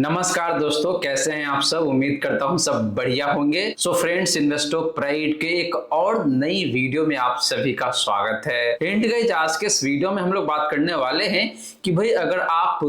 नमस्कार दोस्तों, कैसे हैं आप सब। उम्मीद करता हूं सब बढ़िया होंगे। सो फ्रेंड्स, इन्वेस्टो प्राइड के एक और नई वीडियो में आप सभी का स्वागत है। फ्रेंड गाइस, आज के इस वीडियो में हम लोग बात करने वाले हैं कि भाई अगर आप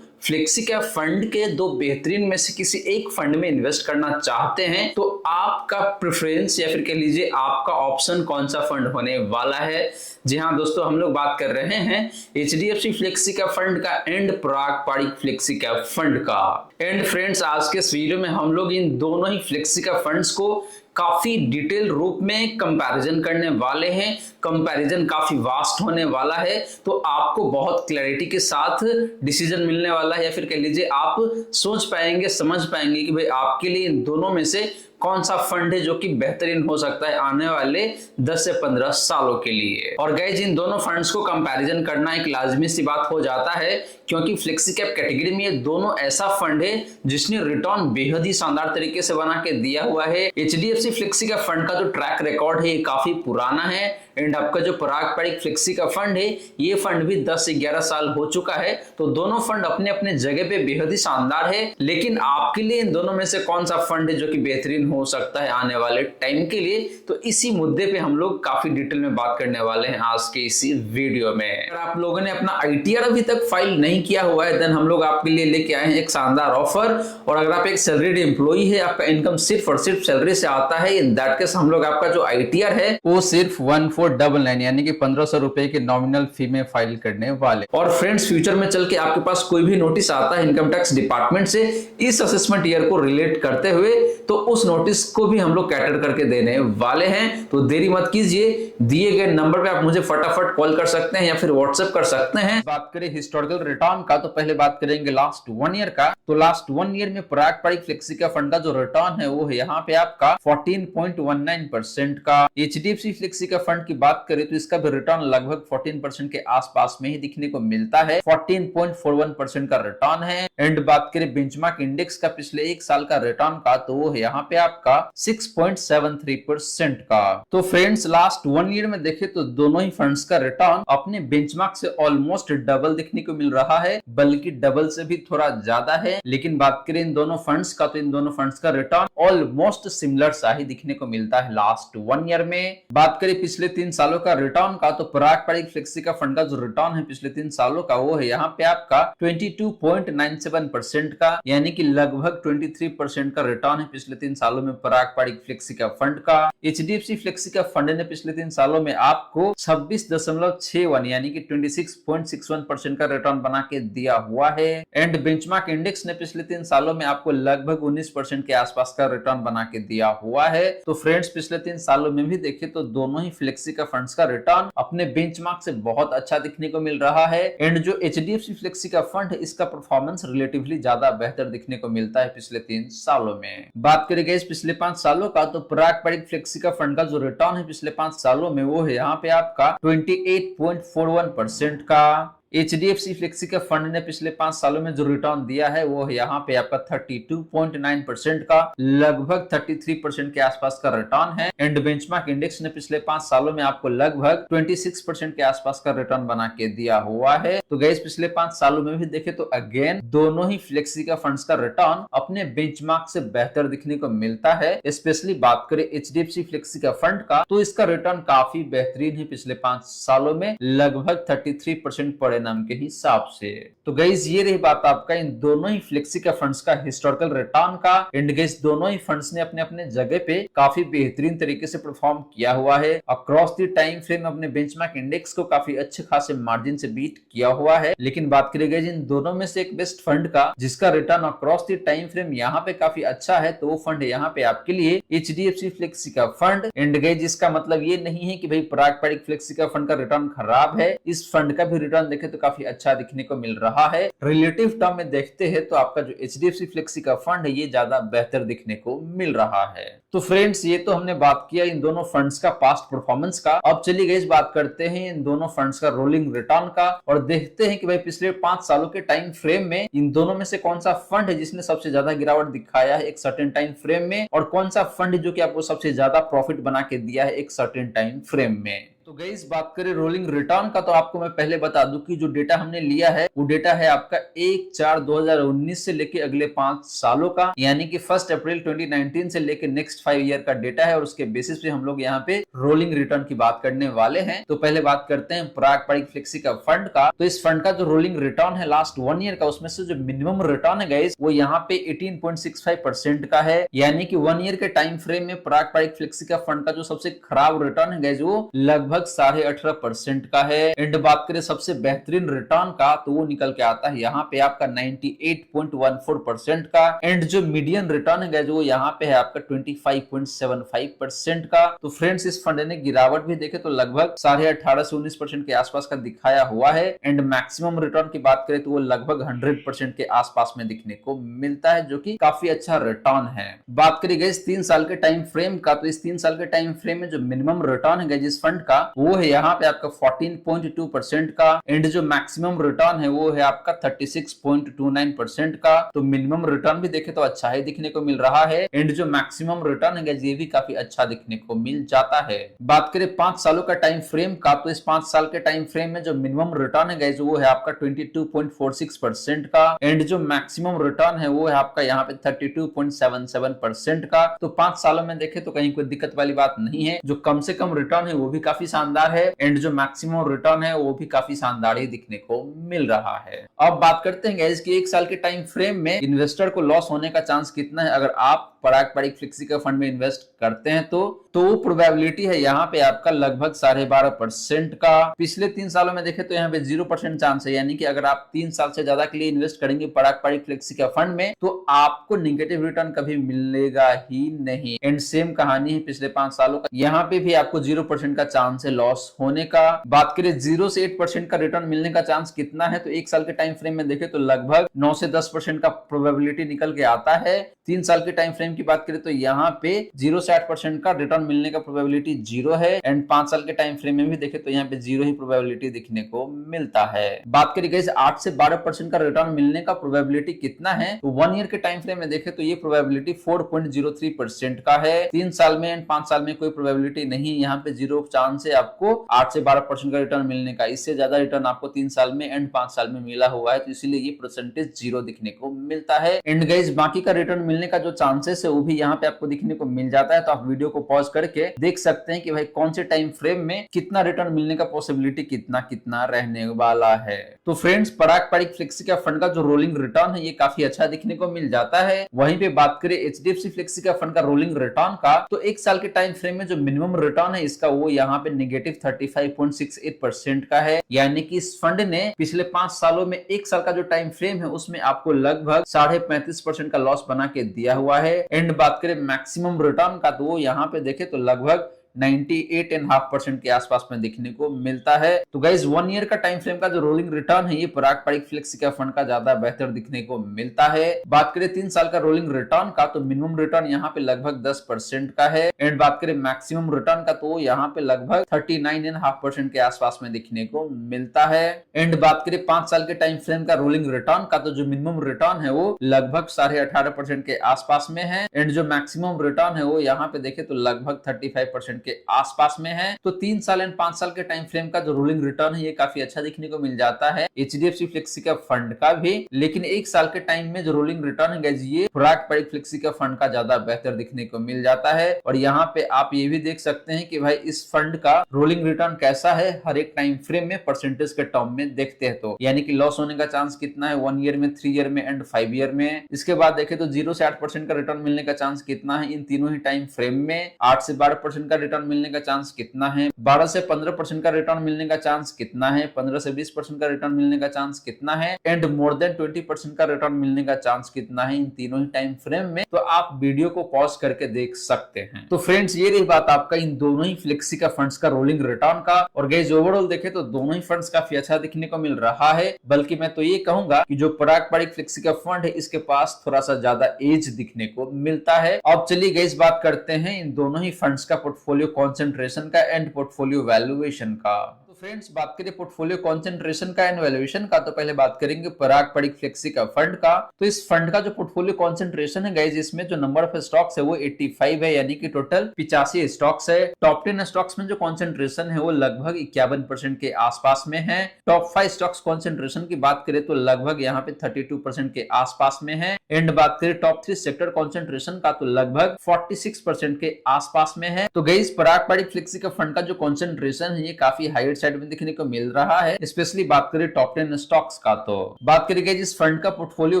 फ्लेक्सी कैप फंड के दो बेहतरीन में से किसी एक फंड में इन्वेस्ट करना चाहते हैं तो आपका प्रेफरेंस या फिर कह लीजिए आपका ऑप्शन कौन सा फंड होने वाला है। जी हाँ दोस्तों, हम लोग बात कर रहे हैं एचडीएफसी फ्लेक्सी कैप फंड का and Parag Parikh flexi cap fund का। एंड फ्रेंड्स, आज के इस वीडियो में हम लोग इन दोनों ही फ्लेक्सी कैप फंड्स को काफी डिटेल रूप में कंपैरिजन करने वाले हैं। कंपैरिजन काफी वास्ट होने वाला है, तो आपको बहुत क्लैरिटी के साथ डिसीजन मिलने वाला है, या फिर कह लीजिए आप सोच पाएंगे, समझ पाएंगे कि भाई आपके लिए इन दोनों में से कौन सा फंड है जो कि बेहतरीन हो सकता है आने वाले 10 से 15 सालों के लिए। और गाइस, इन दोनों फंड्स को कंपैरिजन करना एक लाजमी सी बात हो जाता है, क्योंकि फ्लेक्सी कैप कैटेगरी में ये दोनों ऐसा फंड है जिसने रिटर्न बेहद ही शानदार तरीके से बना के दिया हुआ है। एचडीएफसी फ्लेक्सी कैप फंड का जो ट्रैक रिकॉर्ड है ये काफी पुराना है। एंड आपका जो पराग पारिक फ्लेक्सी का फंड है ये फंड भी 10 से 11 साल हो चुका है। तो दोनों फंड अपने अपने जगह पे बेहद ही शानदार है, लेकिन आपके लिए इन दोनों में से कौन सा फंड है जो कि बेहतरीन हो सकता है आने वाले टाइम के लिए, तो इसी मुद्दे पे हम लोग काफी डिटेल में बात करने वाले हैं आज के इसी वीडियो में। अगर आप लोगों ने अपना आईटीआर अभी तक फाइल नहीं किया हुआ है देन हम लोग आपके लिए लेके आए हैं एक शानदार ऑफर। और अगर आप एक सैलरीड एम्प्लॉई है, आपका इनकम सिर्फ और सिर्फ सैलरी से आता है, इन दैट केस हम लोग आपका जो आईटीआर है वो सिर्फ 1499 यानी कि 1500 रुपए के नॉमिनल फी में फाइल करने वाले। और फ्रेंड्स, फ्यूचर में चल के आपके पास कोई भी नोटिस आता है इनकम टैक्स डिपार्टमेंट से इस असेसमेंट ईयर को रिलेट करते हुए, तो उस नोटिस को भी हम लोग कैटर करके देने वाले हैं। तो देरी मत कीजिए, दिए गए नंबर पे आप मुझे फटाफट कॉल कर सकते हैं या फिर व्हाट्सएप कर सकते हैं। बात करें हिस्टोरिकल रिटर्न का, तो पहले बात करेंगे लास्ट 1 ईयर का। तो लास्ट 1 ईयर में पराग पारिक फ्लेक्सी का फंड का जो रिटर्न है वो है यहाँ पे आपका 14.19% का। एचडीएफसी फ्लेक्सी का फंड की बात करें तो इसका भी रिटर्न लगभग 14% के आसपास में ही दिखने को मिलता है। 14.41% का रिटर्न है। एंड बात करें बेंचमार्क इंडेक्स का पिछले एक साल का रिटर्न का, तो वो है यहाँ पे आपका 6.73% का। तो फ्रेंड्स, लास्ट 1 ईयर में देखें तो दोनों ही फंड्स का रिटर्न अपने बेंचमार्क से ऑलमोस्ट डबल दिखने को मिल रहा है, बल्कि डबल से भी थोड़ा ज्यादा है। लेकिन बात करें इन दोनों फंड्स का, तो इन दोनों फंड्स का रिटर्न ऑलमोस्ट सिमिलर सा ही दिखने को मिलता है लास्ट 1 ईयर में। बात करें पिछले 3 सालों का रिटर्न का, तो पराग पारिक फ्लेक्सी का फंड का जो रिटर्न है पिछले 3 सालों का वो है यहाँ पे आपका 22.97% का, यानी कि लगभग 23% का रिटर्न है पिछले 3 सालों में पराग पारिक फ्लेक्सी का फंड का। एचडीएफसी फ्लेक्सी का फंड ने पिछले 3 सालों में आपको 26.61 यानी कि 26.61% का रिटर्न बना के दिया हुआ है। एंड बेंचमार्क इंडेक्स ने पिछले 3 सालों में आपको लगभग 19% के आसपास का रिटर्न बना के दिया हुआ है। तो फ्रेंड्स, पिछले 3 सालों में भी देखें तो दोनों ही फ्लेक्सी का फंड्स का रिटर्न अपने बेंचमार्क से बहुत अच्छा दिखने को मिल रहा है। एंड जो एचडीएफसी फ्लेक्सी का फंड है इसका परफॉर्मेंस रिलेटिवली ज्यादा बेहतर दिखने को मिलता है पिछले 3 सालों में। बात करेंगे इस पिछले 5 सालों का, तो पराग पारिक फ्लेक्सी का फंड का जो रिटर्न है पिछले 5 सालों में वो है यहाँ पे आपका 28.41% का। एचडीएफसी फ्लेक्सी का फंड ने पिछले 5 सालों में जो रिटर्न दिया है वो है यहाँ पे आपका 32.9% का, लगभग 33% के आसपास का रिटर्न है। एंड बेंचमार्क इंडेक्स ने पिछले 5 सालों में आपको लगभग 26% के आसपास का रिटर्न बना के दिया हुआ है। तो गाइस, पिछले 5 सालों में भी देखे तो अगेन दोनों ही फ्लेक्सी का फंड्स का रिटर्न अपने बेंचमार्क से बेहतर दिखने को मिलता है। स्पेशली बात करें एचडीएफसी फ्लेक्सी का फंड का, तो इसका रिटर्न काफी बेहतरीन है पिछले 5 सालों में, लगभग 33% पड़े नाम के हिसाब से। तो गाइस, ये रही बात आपका इन दोनों ही फ्लेक्सी का फंड्स का हिस्टोरिकल रिटर्न का। एंड गाइस, दोनों ही फंड्स ने अपने अपने जगह पे काफी बेहतरीन तरीके से परफॉर्म किया हुआ है। अक्रॉस द टाइम फ्रेम अपने बेंचमार्क इंडेक्स को काफी अच्छे खासे मार्जिन से बीट किया हुआ है। लेकिन बात करें गाइस इन दोनों में से एक बेस्ट फंड का जिसका return across the time frame यहाँ पे काफी अच्छा है, तो वो फंड है यहाँ पे आपके लिए एचडीएफसी फ्लेक्सी का फंड। एंड गाइस, इसका मतलब ये नहीं है कि भाई पराग पारिक फ्लेक्सी का फंड का रिटर्न खराब है। इस फंड का भी रिटर्न देखे तो काफी अच्छा दिखने को मिल रहा है। रिलेटिव टर्म में देखते हैं तो आपका जो एचडीएफसी फ्लेक्सी का फंड है ये ज्यादा बेहतर दिखने को मिल रहा है। तो फ्रेंड्स, ये तो हमने बात किया इन दोनों फंड्स का पास्ट परफॉर्मेंस का। अब चलिए गाइस बात करते हैं इन दोनों फंड्स का रोलिंग रिटर्न का, और देखते हैं कि भाई पिछले 5 सालों के टाइम फ्रेम में इन दोनों में से कौन सा फंड है जिसने सबसे ज्यादा गिरावट दिखाया है एक सर्टेन टाइम फ्रेम में, और कौन सा फंड है जो कि आपको सबसे ज्यादा प्रॉफिट बना के दिया है एक सर्टेन टाइम फ्रेम में। तो गाइस बात करें रोलिंग रिटर्न का, तो आपको मैं पहले बता दूं कि जो डेटा हमने लिया है वो डेटा है आपका 1/4/2019 से लेके अगले 5 सालों का, यानी कि 1 अप्रैल 2019 से लेके नेक्स्ट 5 ईयर का डेटा है। और उसके बेसिस पे हम लोग यहाँ पे रोलिंग रिटर्न की बात करने वाले हैं। तो पहले बात करते हैं पराग पारिक फ्लेक्सी का फंड का। तो इस फंड का जो रोलिंग रिटर्न है लास्ट 1 ईयर का, उसमें से जो मिनिमम रिटर्न है गाइस वो यहाँ पे 18.65% का है, यानी कि 1 ईयर के टाइम फ्रेम में पराग पारिक फ्लेक्सी का फंड का जो सबसे खराब रिटर्न है गाइस वो लगभग 18.5% का है। एंड बात करें सबसे बेहतरीन रिटर्न का, तो वो निकल के आता है यहाँ पे आपका 98.14% का। एंड जो मीडियन रिटर्न है वो यहाँ पे है आपका 25.75% का। तो फ्रेंड्स इस फंड ने गिरावट भी देखे तो लगभग 18.5 से 19% के आसपास का दिखाया हुआ है। एंड मैक्सिमम रिटर्न की बात करें तो वो लगभग 100% के आसपास में दिखने को मिलता है, जो कि काफी अच्छा रिटर्न है। बात करी गई 3 साल के टाइम फ्रेम का, तो इस 3 साल के टाइम फ्रेम में जो मिनिमम रिटर्न है जिस फंड का वो है यहाँ पे आपका 14.2% का। एंड जो मैक्सिमम रिटर्न है वो है आपका 36.29% का। तो मिनिमम रिटर्न भी देखे तो अच्छा ही दिखने को मिल रहा है। एंड जो मैक्सिमम रिटर्न है ये भी काफी अच्छा दिखने को मिल जाता है। बात करें 5 सालों का टाइम फ्रेम का, तो इस 5 साल के टाइम फ्रेम में जो मिनिमम रिटर्न है वो है आपका 22.46% का। एंड जो मैक्सिमम रिटर्न है वो है आपका यहाँ पे 32.77% का। तो 5 सालों में देखे तो कहीं कोई दिक्कत वाली बात नहीं है। जो कम से कम रिटर्न है वो भी काफी शानदार है। एंड जो मैक्सिमम रिटर्न है वो भी काफी शानदार ही दिखने को मिल रहा है। अब बात करते हैं गाइस कि 1 साल के टाइम फ्रेम में इन्वेस्टर को लॉस होने का चांस कितना है अगर आप पराग पारिक फ्लेक्सी का फंड में इन्वेस्ट करते हैं। तो प्रोबेबिलिटी है यहाँ पे आपका लगभग 12.5% का। पिछले 3 सालों में देखे तो यहाँ पे 0% चांस है, यानी कि अगर आप 3 साल से ज्यादा के लिए इन्वेस्ट करेंगे पराग पारिक फ्लेक्सी का फंड में तो आपको निगेटिव रिटर्न कभी मिलेगा ही नहीं। एंड सेम कहानी है पिछले 5 सालों का, यहाँ पे भी आपको 0% का चांस है लॉस होने का। बात करें 0 से 8% का रिटर्न मिलने का चांस कितना है, तो 1 साल के टाइम फ्रेम में देखे तो लगभग 9 से 10% का प्रोबेबिलिटी निकल के आता है। 3 साल के टाइम फ्रेम की बात करें तो यहाँ पे 0 से 8% का रिटर्न मिलने का प्रोबेबिलिटी 0 है। एंड 5 साल के टाइम फ्रेम में भी देखे तो यहाँ पे 0 ही प्रोबेबिलिटी दिखने को मिलता है। बात करी गई 8 से 12% का रिटर्न मिलने का प्रोबेबिलिटी कितना है, तो 1 ईयर के टाइम फ्रेम में देखे तो ये प्रोबेबिलिटी 4.03% का है। 3 साल में एंड 5 साल में कोई प्रोबेबिलिटी नहीं, यहाँ पे 0 चांस है आपको 8 से 12% का रिटर्न मिलने का। इससे ज्यादा रिटर्न आपको 3 साल में एंड 5 साल में मिला हुआ है, तो इसीलिए ये परसेंटेज 0 दिखने को मिलता है। एंड गाइस बाकी का रिटर्न मिलने का जो चांसेस है वो भी यहाँ पे आपको दिखने को मिल जाता है। तो आप वीडियो को पॉज करके देख सकते हैं कि भाई कौन से टाइम फ्रेम में कितना रिटर्न मिलने का पॉसिबिलिटी कितना रहने वाला है। तो फ्रेंड्स पराग पारिक फ्लेक्सी का फंड का जो रोलिंग रिटर्न है ये काफी अच्छा दिखने को मिल जाता है। वहीं पे बात करें एचडीएफसी फ्लेक्सी का फंड का रोलिंग रिटर्न का, तो 1 साल के टाइम फ्रेम में जो मिनिमम रिटर्न है इसका वो यहाँ पे -35.68% का है, यानी कि इस फंड ने पिछले 5 सालों में 1 साल का जो टाइम फ्रेम है उसमें आपको लगभग 35.5% का लॉस बना के दिया हुआ है। एंड बात करें मैक्सिमम रिटर्न का, तो वो यहाँ पे देखे तो लगभग 98.5% के आसपास में दिखने को मिलता है। तो गाइज 1 ईयर का टाइम फ्रेम का जो रोलिंग रिटर्न है ये पराग पारिक फ्लेक्सी का फंड का ज्यादा बेहतर दिखने को मिलता है। बात करें 3 साल का रोलिंग रिटर्न का, तो मिनिमम रिटर्न यहाँ पे लगभग 10% का है। एंड बात करें मैक्सिमम रिटर्न का, तो यहाँ पे लगभग 39.5% के आसपास में दिखने को मिलता है। एंड बात करें 5 साल के टाइम फ्रेम का रोलिंग रिटर्न का, तो जो मिनिमम रिटर्न है वो लगभग 18.5% के आसपास में है। एंड जो मैक्सिमम रिटर्न है वो यहाँ पे देखे तो लगभग 35% के आसपास में है। तो 3 साल एंड 5 साल के टाइम फ्रेम का जो रोलिंग रिटर्न है ये काफी अच्छा दिखने को मिल जाता है एचडीएफसी फ्लेक्सी का फंड का भी। लेकिन 1 साल के टाइम में जो रोलिंग रिटर्न है ये पराग पारिक फ्लेक्सी का फंड का ज्यादा बेहतर दिखने को मिल जाता है। और यहाँ पे आप ये भी देख सकते हैं कि भाई इस फंड का रोलिंग रिटर्न कैसा है हर एक टाइम फ्रेम में परसेंटेज के टर्म में देखते हैं। तो यानी कि लॉस होने का चांस कितना है 1 ईयर में, 3 ईयर में एंड 5 ईयर में। इसके बाद देखे तो 0 से 8% का रिटर्न मिलने का चांस कितना है इन तीनों ही टाइम फ्रेम में। 8 से 12% का रिटर्न मिलने का चांस कितना है, 12 से 15% का रिटर्न मिलने का चांस कितना है, 15 से 20% का रिटर्न मिलने का चांस कितना है एंड मोर देन 20% का रिटर्न मिलने का चांस कितना है इन तीनों ही टाइम फ्रेम में। तो आप वीडियो को पॉज करके देख सकते हैं। तो फ्रेंड्स ये रही बात आपका इन दोनों ही फ्लेक्सी का फंड्स का रोलिंग रिटर्न का। और गाइस ओवरऑल देखे तो दोनों ही फंड्स काफी अच्छा दिखने को मिल रहा है। बल्कि मैं तो ये कहूंगा कि जो पराग पारिक फ्लेक्सी का फंड है इसके पास थोड़ा सा ज्यादा एज दिखने को मिलता है। अब चलिए गाइस बात करते हैं इन दोनों ही फंड्स का पोर्टफोलियो कॉन्सेंट्रेशन का एंड पोर्टफोलियो वैल्यूएशन का। फ्रेंड्स बात करें पोर्टफोलियो कंसंट्रेशन का एंड वैल्यूएशन का, तो पहले बात करेंगे पराग पड़िक फ्लेक्सी का फंड का। तो इस फंड का जो पोर्टफोलियो कंसंट्रेशन है गाइस, इसमें जो नंबर ऑफ स्टॉक्स है वो 85 है, यानी कि टोटल 85 स्टॉक्स है। टॉप 10 स्टॉक्स में जो कंसंट्रेशन है वो लगभग 51% के आसपास में है। टॉप 5 स्टॉक्स कंसंट्रेशन की बात करें तो लगभग यहाँ पे 32% के आसपास में है। एंड बात करें टॉप 3 सेक्टर कंसंट्रेशन का, तो लगभग 46% के आसपास में है। तो गाइस पराग पड़िक फ्लेक्सी का फंड का जो कंसंट्रेशन है ये काफी हायर साइड में देखने को मिल रहा है, स्पेशली बात करें टॉप 10 स्टॉक्स का। तो बात करेंगे इस फंड का पोर्टफोलियो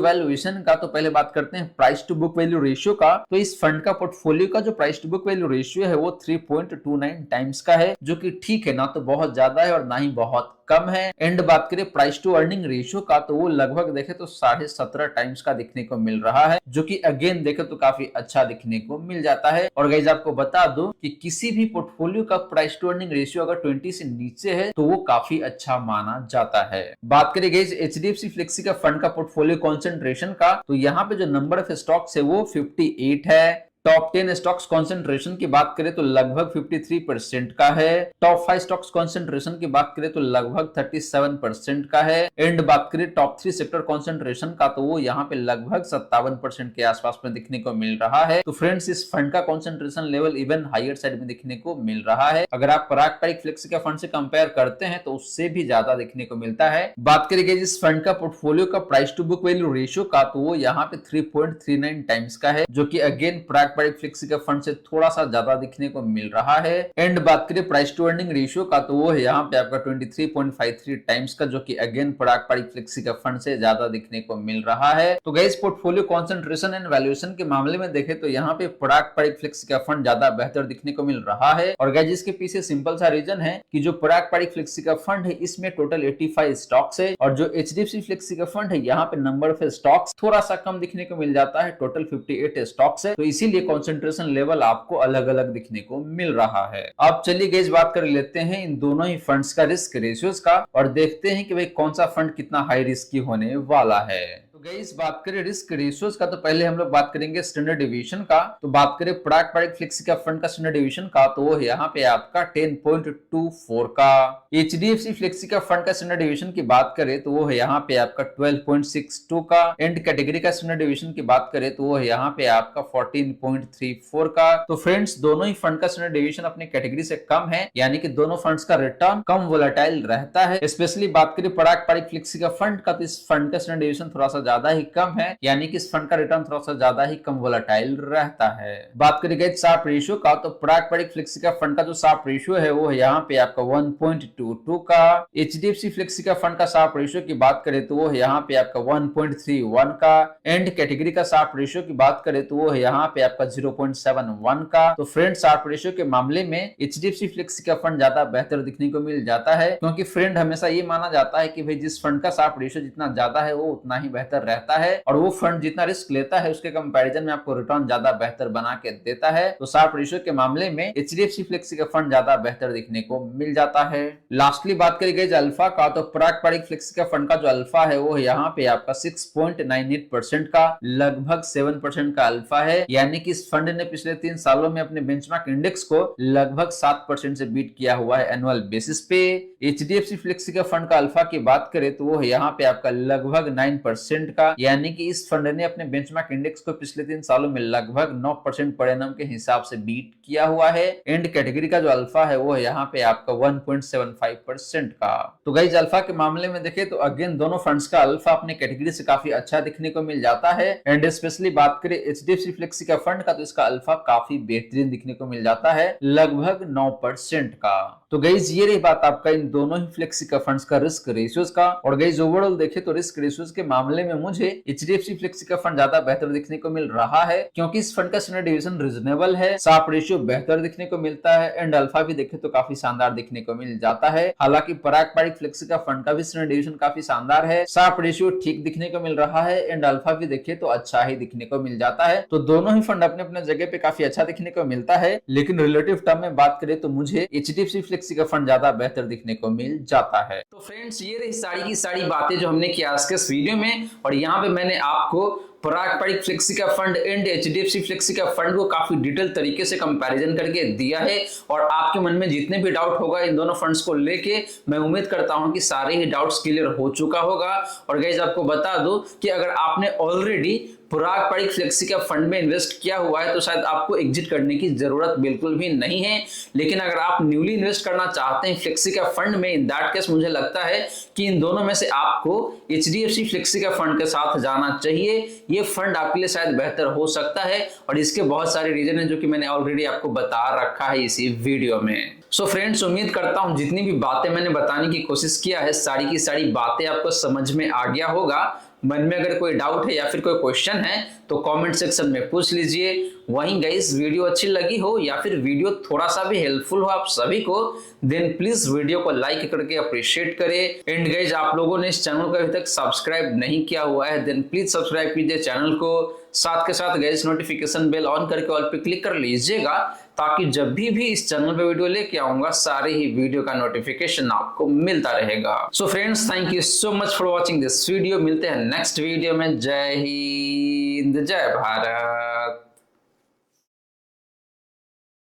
वैल्यूएशन का, तो पहले बात करते हैं price to book value ratio का। तो इस फंड का पोर्टफोलियो का जो price to book value ratio है वो 3.29 टाइम्स का है, जो कि ठीक है, ना तो बहुत ज्यादा है और ना ही बहुत कम है। एंड बात करें प्राइस टू अर्निंग रेशियो का, तो वो लगभग देखे तो 17.5 टाइम्स का दिखने को मिल रहा है, जो कि अगेन देखे तो काफी अच्छा दिखने को मिल जाता है। और गाइस आपको बता दूं कि किसी भी पोर्टफोलियो का प्राइस टू अर्निंग रेशियो अगर 20 से नीचे है तो वो काफी अच्छा माना जाता है। बात करें गाइस एचडीएफसी फ्लेक्सी का फंड का पोर्टफोलियो कंसंट्रेशन का, तो यहाँ पे जो नंबर ऑफ स्टॉक्स है वो 58 है। टॉप 10 स्टॉक्स कंसंट्रेशन की बात करें तो लगभग 53% का है। टॉप 5 स्टॉक्स कंसंट्रेशन की बात करें तो लगभग 37% का है। एंड बात करें टॉप 3 सेक्टर कंसंट्रेशन का, तो वो यहाँ पे लगभग 57% के आसपास में दिखने को मिल रहा है। तो फ्रेंड्स इस फंड का concentration level even higher side में दिखने को मिल रहा है। अगर आप पराग पड़िक फ्लेक्सी का फंड से कंपेयर करते हैं तो उससे भी ज्यादा दिखने को मिलता है। बात करेंगे इस फंड का पोर्टफोलियो का price to book value ratio का, तो वो यहाँ पे 3.39 टाइम्स का है, जो कि अगेन पराग पड़िक फ्लेक्सी का फंड से थोड़ा सा ज्यादा दिखने को मिल रहा है। एंड बात करें प्राइस टू अर्निंग रेशियो का, तो वो है यहाँ पे आपका 23.53 टाइम्स का, जो कि अगेन पराग पड़िक फ्लेक्सी का फंड से ज्यादा दिखने को मिल रहा है। तो guys portfolio concentration and valuation के मामले में देखें तो यहाँ पे पराग पड़िक फ्लेक्सी का फंड ज्यादा बेहतर दिखने को मिल रहा है। और गाइस इसके पीछे सिंपल सा रीजन है कि जो पराग पड़िक फ्लेक्सी का फंड है इसमें टोटल 85 स्टॉक्स है, और जो एचडीएफसी फ्लेक्सी का फंड है यहाँ पे नंबर ऑफ स्टॉक्स थोड़ा सा कम दिखने को मिल जाता है, टोटल 58 स्टॉक्स है। तो इसीलिए कंसंट्रेशन लेवल आपको अलग अलग दिखने को मिल रहा है। अब चलिए गाइस बात कर लेते हैं इन दोनों ही फंड्स का रिस्क रेशियोज का, और देखते हैं कि भाई कौन सा फंड कितना हाई रिस्की होने वाला है। तो गाइस बात करें रिस्क रेशियोज का, तो पहले हम लोग बात करेंगे स्टैंडर्ड डिवीजन का। तो बात करें पराग पड़िक फ्लेक्सी का फंड का स्टैंडर्ड डिवीजन का, तो वो यहाँ पे आपका 10.24 का। एचडीएफसी फ्लेक्सी का फंड का स्टैंडर्ड डिवीजन की बात करें तो वो है यहाँ पे आपका 12.62 का। एंड कैटेगरी का स्टैंडर्ड डिवीजन की बात करें तो वो है यहाँ पे आपका 14.34 का। तो फ्रेंड्स दोनों ही फंड का स्टैंडर्ड डिवीजन अपनी कैटेगरी से कम है, यानी कि दोनों फंड्स का रिटर्न कम वोलेटाइल रहता है। स्पेशली बात करें पराग पड़िक फ्लेक्सी का फंड का, तो इस फंड का स्टैंडर्ड डिवीजन थोड़ा सा ज्यादा ही कम है, यानी कि इस फंड का रिटर्न थोड़ा सा ज्यादा ही कम वोलेटाइल रहता है। बात करेंगे शार्प रेशियो का, तो पराग पड़िक फ्लेक्सी का फंड का जो शार्प रेशियो है वो है यहाँ पे आपका 1.22 का। एचडीएफसी फ्लेक्सी का फंड का शार्प रेशियो की बात करें तो वो है यहाँ पे आपका 1.31 का। एंड कैटेगरी का शार्प रेशियो की बात करें तो वो है यहाँ पे आपका 0.71 का। तो फ्रेंड शार्प रेशियो के मामले में एचडीएफसी फ्लेक्सी का फंड ज्यादा बेहतर दिखने को मिल जाता है, क्योंकि फ्रेंड हमेशा ये माना जाता है कि भाई जिस फंड का शार्प रेशियो जितना ज्यादा है वो उतना ही बेहतर रहता है, और वो फंड जितना रिस्क लेता है उसके कंपैरिजन में आपको रिटर्न ज्यादा बेहतर बना के देता है। तो शार्प रेशियो के मामले में एचडीएफसी फ्लेक्सी का फंड ज्यादा बेहतर दिखने को मिल जाता है। लास्टली बात करी गई अल्फा का, तो पराग पड़िक फ्लेक्सी का फंड का जो अल्फा है वो यहाँ पे आपका 6.98% का, लगभग 7% का अल्फा है, यानी कि इस फंड ने पिछले 3 सालों में अपने बेंचमार्क इंडेक्स को लगभग 7% से बीट किया हुआ है एनुअल बेसिस पे। एचडीएफसी फ्लेक्सी का फंड का अल्फा की बात करें तो वो यहाँ पे आपका लगभग 9% का, यानी कि इस फंड ने अपने बेंचमार्क इंडेक्स को पिछले 3 सालों में लगभग 9% पर एनम के हिसाब से बीट किया हुआ है। एंड कैटेगरी का जो अल्फा है वो है यहाँ पे आपका 1.75% का। तो गाइस अल्फा के मामले में देखें तो अगेन दोनों फंड्स का अल्फा अपने कैटेगरी से काफी अच्छा दिखने को मिल जाता है। एंड स्पेशली बात करें एचडीएफसी फ्लेक्सी का फंड का, तो इसका अल्फा काफी बेहतरीन दिखने को मिल जाता है, लगभग 9% का। तो गाइस ये रही बात आपका इन दोनों ही फ्लेक्सी का फंड्स का रिस्क रेशियोज का। और गाइस ओवरऑल देखें तो रिस्क रेशियोज के मामले में मुझे एचडीएफसी फ्लेक्सी का फंड ज्यादा बेहतर दिखने को मिल रहा है, क्योंकि इस फंड का स्टैंडर्ड डिवीजन रीजनेबल है, शार्प रेशियो बेहतर दिखने को मिलता है, एंड अल्फा भी देखें तो काफी शानदार दिखने को मिल जाता है। हालांकि पराग पड़िक फ्लेक्सी का फंड का भी स्टैंडर्ड डिवीजन काफी शानदार है, शार्प रेशियो ठीक दिखने को मिल रहा है, एंड अल्फा भी देखें तो अच्छा ही दिखने को मिल जाता है। तो दोनों ही फंड अपने अपने जगह पे काफी अच्छा दिखने को मिलता है, लेकिन रिलेटिव टर्म में बात करें तो मुझे एचडीएफसी फ्लेक्सी का फंड ज्यादा बेहतर दिखने को मिल जाता है। तो फ्रेंड्स ये रही सारी की सारी बातें जो हमने की आज के इस वीडियो में, और यहाँ पे मैंने आपको पराग फ्लेक्सी का फंड एंड एचडीएफसी फ्लेक्सी का फंड को काफी डिटेल तरीके से कंपैरिजन करके दिया है और आपके मन में जितने भी डाउट होगा इन दोनों फंड्स को लेके मैं उम्मीद करता हूं कि सारे ही डाउट्स क्लियर हो चुका होगा। और गाइस आपको बता दूं कि अगर आपने ऑलरेडी पराग फ्लेक्सी का फंड में इन्वेस्ट किया हुआ है तो शायद आपको एग्जिट करने की जरूरत बिल्कुल भी नहीं है, लेकिन अगर आप न्यूली इन्वेस्ट करना चाहते हैं फ्लेक्सी का फंड में, इन दैट केस मुझे लगता है कि इन दोनों में से आपको एचडीएफसी फ्लेक्सी का फंड के साथ जाना चाहिए। ये फंड आपके लिए शायद बेहतर हो सकता है और इसके बहुत सारे रीजन है जो कि मैंने ऑलरेडी आपको बता रखा है इसी वीडियो में। सो फ्रेंड्स उम्मीद करता हूं जितनी भी बातें मैंने बताने की कोशिश किया है सारी की सारी बातें आपको समझ में आ गया होगा। मन में अगर कोई डाउट है या फिर कोई क्वेश्चन है तो कमेंट सेक्शन में पूछ लीजिए। वहीं गाइस वीडियो अच्छी लगी हो या फिर वीडियो थोड़ा सा भी हेल्पफुल हो आप सभी को, देन प्लीज वीडियो को लाइक करके अप्रिशिएट करें। एंड गाइस आप लोगों ने इस चैनल को अभी तक सब्सक्राइब नहीं किया हुआ है देन प्लीज सब्सक्राइब कीजिए चैनल को, साथ के साथ गाइस नोटिफिकेशन बेल ऑन करके ऑल पे क्लिक कर लीजिएगा ताकि जब भी इस चैनल पे वीडियो लेके आऊंगा सारे ही वीडियो का नोटिफिकेशन आपको मिलता रहेगा। So friends thank you so much for watching this video. मिलते हैं नेक्स्ट वीडियो में। जय हिंद जय भारत।